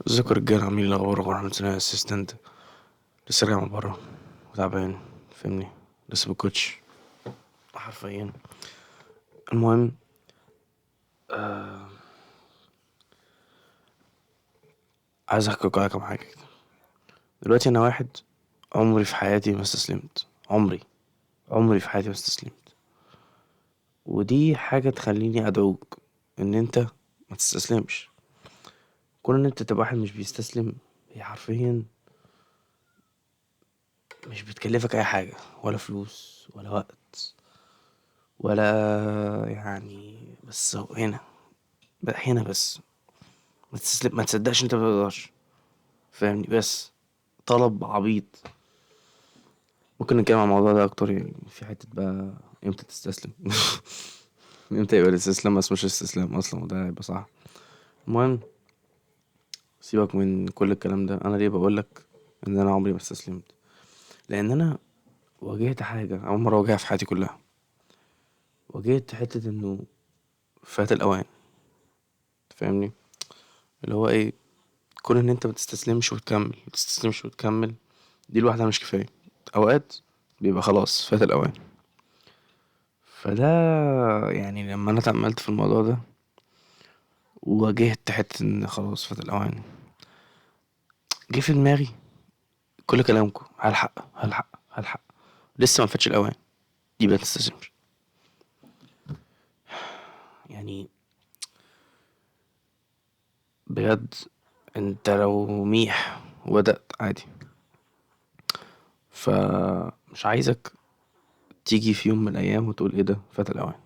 ازيكم رجالة عاملين ايه الأخبار؟ ورحمة الله اسيستنت لسه راجع من برا وتعبان، فاهمني؟ لسه بالكوتش حرفيا. المهم، عايز احكي على كام حاجة كده. دلوقتي انا واحد عمري في حياتي ما استسلمت. عمري في حياتي ما استسلمت. ودي حاجة تخليني ادعوك ان انت ما تستسلمش. كون ان انت تبقى واحد مش بيستسلم، هي حرفيا مش بتكلفك اي حاجة، ولا فلوس ولا وقت ولا يعني. بس هنا هنا بس ما تستسلم، ما تصدقش انت متقدرش، فاهمني؟ بس طلب عبيط. ممكن نتكلم عن الموضوع ده اكتر، يعني في حتة بقى امتى تستسلم. امتى يبقى الاستسلام بس مش استسلام اصلا، وده هيبقى صح. المهم، سيبك من كل الكلام ده. انا ليه بقولك ان انا عمري ما استسلمت؟ لان انا واجهت حاجة اول مرة اواجهها في حياتي كلها. واجهت حتة انه فات الاوان، فاهمني؟ اللي هو ايه، كون ان انت ما تستسلمش وتكمل، ما تستسلمش وتكمل، دي لوحدها مش كفاية. اوقات بيبقى خلاص فات الاوان. فده يعني لما انا تأملت في الموضوع ده وواجهت حتة ان خلاص فات الاوان، جه في دماغي كل كلامكم: هلحق لسه ما فاتش الاوان. دي ما تستسلمش يعني، بجد. انت لو ميح وبدأت عادي، فمش عايزك تيجي في يوم من الايام وتقول ايه ده فات الاوان.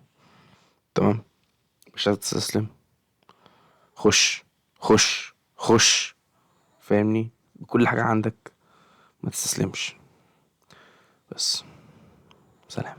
تمام؟ مش هتستسلم. خش خش، فاهمني؟ بكل حاجة عندك، ما تستسلمش. بس سلام.